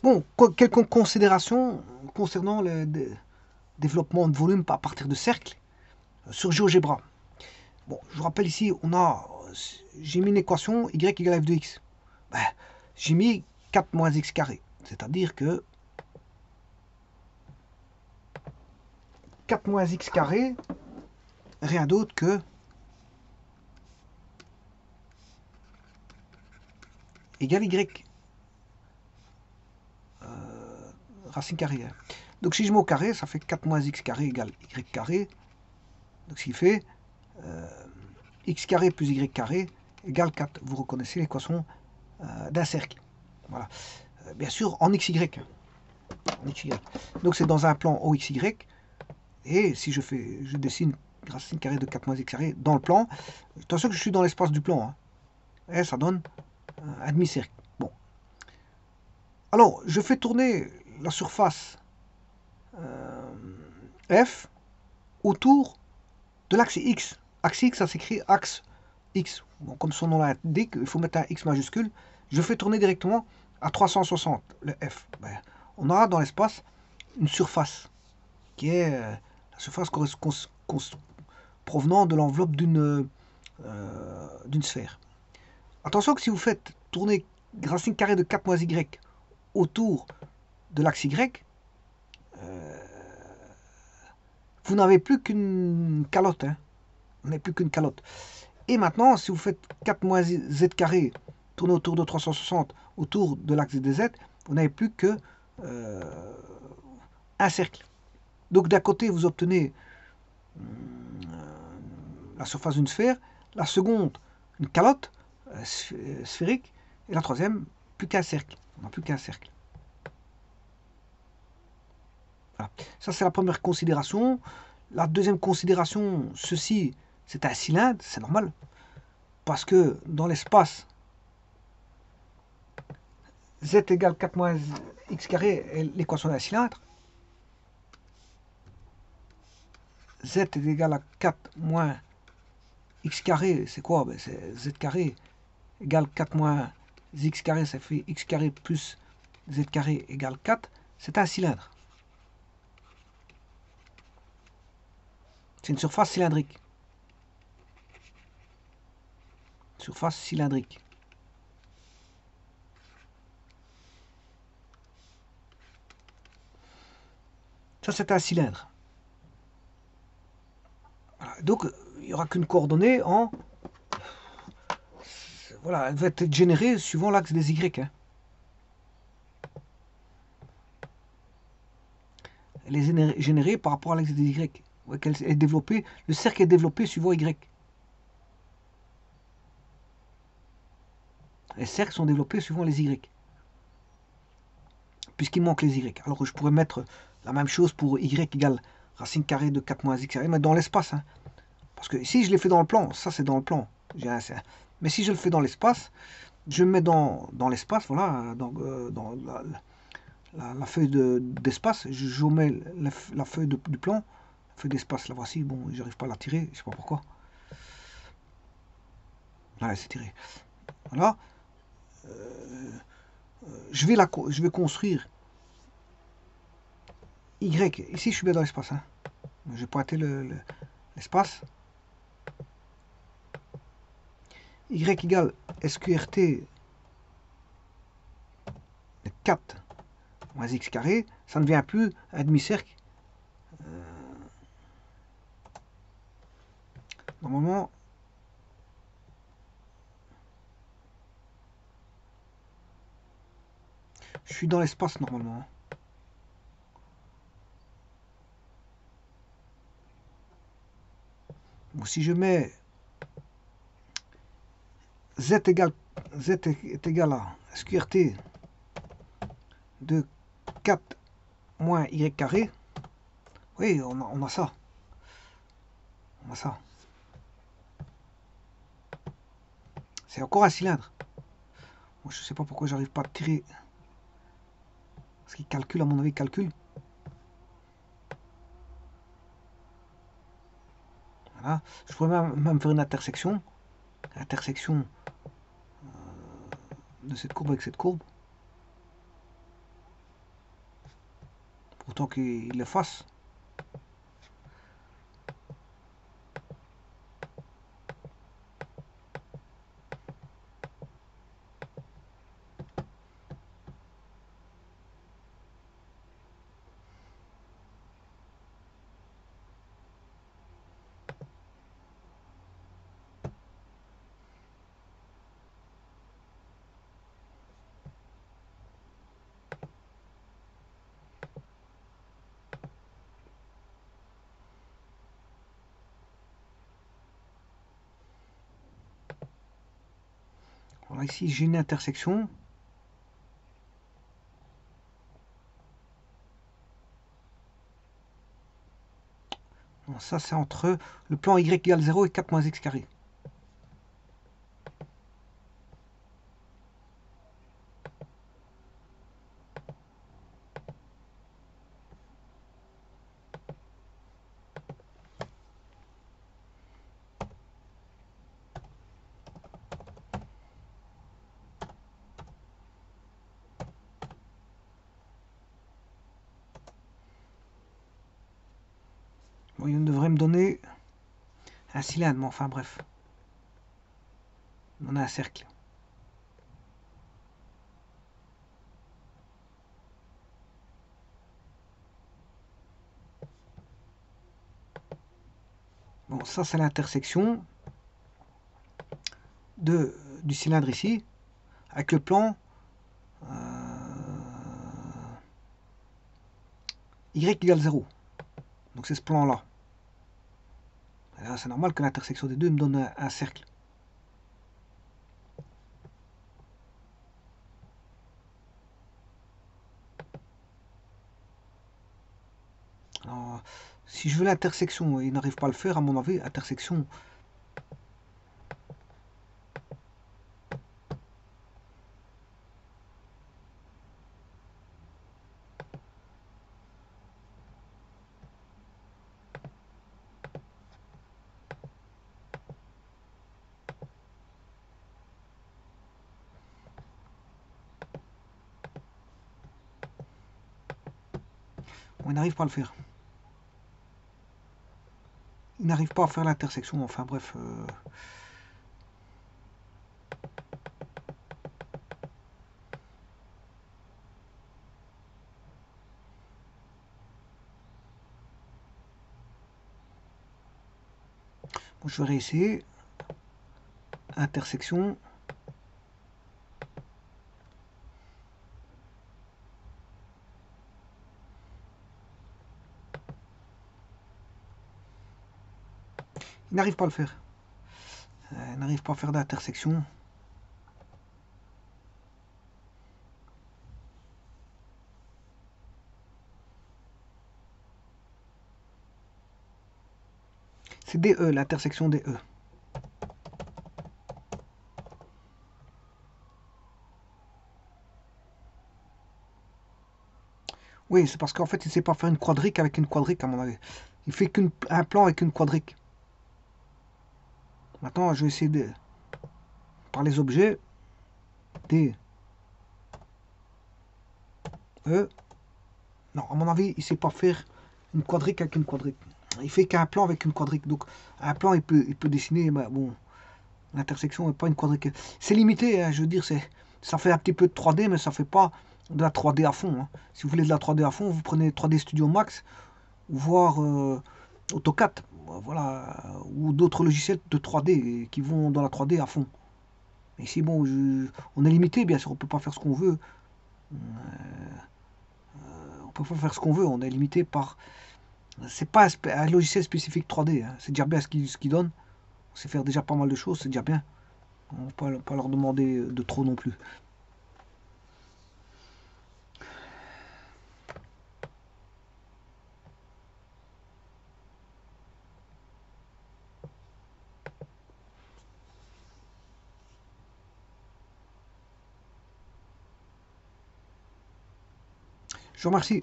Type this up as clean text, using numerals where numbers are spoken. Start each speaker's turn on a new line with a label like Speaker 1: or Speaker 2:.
Speaker 1: Bon, quelques considérations concernant le développement de volume à partir de cercles sur GeoGebra. Bon, je vous rappelle ici, j'ai mis une équation y égale f de x. Ben, j'ai mis 4 moins x carré. C'est-à-dire que 4 moins x carré, rien d'autre que égale y racine carrée. Donc si je mets au carré, ça fait 4 moins x carré égale y carré. Donc ce qui fait x carré plus y carré égale 4. Vous reconnaissez l'équation d'un cercle. Voilà. Bien sûr en xy. En xy. Donc c'est dans un plan OXY. Et si je dessine racine carrée de 4 moins x carré dans le plan, attention que je suis dans l'espace du plan. Hein, et ça donne un demi-cercle. Bon. Alors, je fais tourner la surface F autour de l'axe X. Axe X, ça s'écrit axe X. Bon, comme son nom l'indique, il faut mettre un X majuscule. Je fais tourner directement à 360, le F. Ben, on aura dans l'espace une surface qui est la surface provenant de l'enveloppe d'une sphère. Attention que si vous faites tourner racine carrée de 4 moins y autour de l'axe y, vous n'avez plus qu'une calotte. Hein. Vous n'avez plus qu'une calotte. Et maintenant, si vous faites 4 moins z carré tourner autour de 360 autour de l'axe des z, vous n'avez plus que un cercle. Donc d'un côté, vous obtenez la surface d'une sphère, la seconde, une calotte sphérique, et la troisième, plus qu'un cercle. On n'a plus qu'un cercle. Voilà. Ça, c'est la première considération. La deuxième considération, ceci, c'est un cylindre, c'est normal. Parce que dans l'espace, z égale 4 moins x carré est l'équation d'un cylindre. Z est égal à 4 moins x carré, c'est quoi? Ben, c'est z carré égale 4 moins x carré, ça fait x carré plus z carré égale 4. C'est un cylindre. C'est une surface cylindrique. Surface cylindrique. Ça, c'est un cylindre. Voilà. Donc, il n'y aura qu'une coordonnée en... Voilà, elle va être générée suivant l'axe des Y. Hein. Elle est générée par rapport à l'axe des Y. Ouais, elle est développée, le cercle est développé suivant Y. Les cercles sont développés suivant les Y. Puisqu'il manque les Y. Alors je pourrais mettre la même chose pour Y égale racine carrée de 4 moins X carré, mais dans l'espace. Hein. Parce que si je l'ai fait dans le plan, ça c'est dans le plan. Mais si je le fais dans l'espace, je mets dans l'espace, voilà, dans la feuille d'espace, je mets la feuille du plan, la feuille d'espace, la voici, bon, j'arrive pas à la tirer, je sais pas pourquoi. Voilà, c'est tiré. Voilà. Je vais construire Y. Ici, je suis bien dans l'espace. Hein. Je vais pointer l'espace. Y égale SQRT de 4 moins x carré. Ça ne devient plus un demi-cercle. Normalement, je suis dans l'espace normalement. Bon, si je mets z est égal à SQRT de 4 moins y carré, oui, on a ça. On a ça. C'est encore un cylindre. Bon, je ne sais pas pourquoi j'arrive pas à tirer. Parce qu'il calcule, à mon avis, il calcule. Voilà. Je pourrais même faire une intersection. De cette courbe avec cette courbe. temps qu'il le fasse. Voilà, ici j'ai une intersection. Bon, ça c'est entre le plan y égale 0 et 4 moins x carré. Bon, il devrait me donner un cylindre, mais enfin bref. On a un cercle. Bon, ça c'est l'intersection du cylindre ici, avec le plan y égale 0. Donc c'est ce plan-là. C'est normal que l'intersection des deux me donne un cercle. Alors, si je veux l'intersection, il n'arrive pas à le faire, à mon avis, intersection. Bon, il n'arrive pas à le faire. Il n'arrive pas à faire l'intersection, enfin bref. Bon, je vais réessayer. Intersection. Il n'arrive pas à le faire. Il n'arrive pas à faire d'intersection. C'est DE, l'intersection DE. Oui, c'est parce qu'en fait, il ne sait pas faire une quadrique avec une quadrique, à mon avis. Il fait qu'un plan avec une quadrique. Maintenant, je vais essayer de... Par les objets, D, E. Non, à mon avis, il ne sait pas faire une quadrique avec une quadrique. Il fait qu'un plan avec une quadrique. Donc, un plan, il peut dessiner, mais bon, l'intersection n'est pas une quadrique. C'est limité, hein, je veux dire, ça fait un petit peu de 3D, mais ça ne fait pas de la 3D à fond. Hein. Si vous voulez de la 3D à fond, vous prenez 3D Studio Max, voire AutoCAD, voilà, ou d'autres logiciels de 3D qui vont dans la 3D à fond. Ici, bon, on est limité, bien sûr, on ne peut pas faire ce qu'on veut. On peut pas faire ce qu'on veut, on est limité par... C'est pas un logiciel spécifique 3D, hein. C'est déjà bien ce qu'il donne. On sait faire déjà pas mal de choses, c'est déjà bien. On ne peut pas leur demander de trop non plus. Je vous remercie.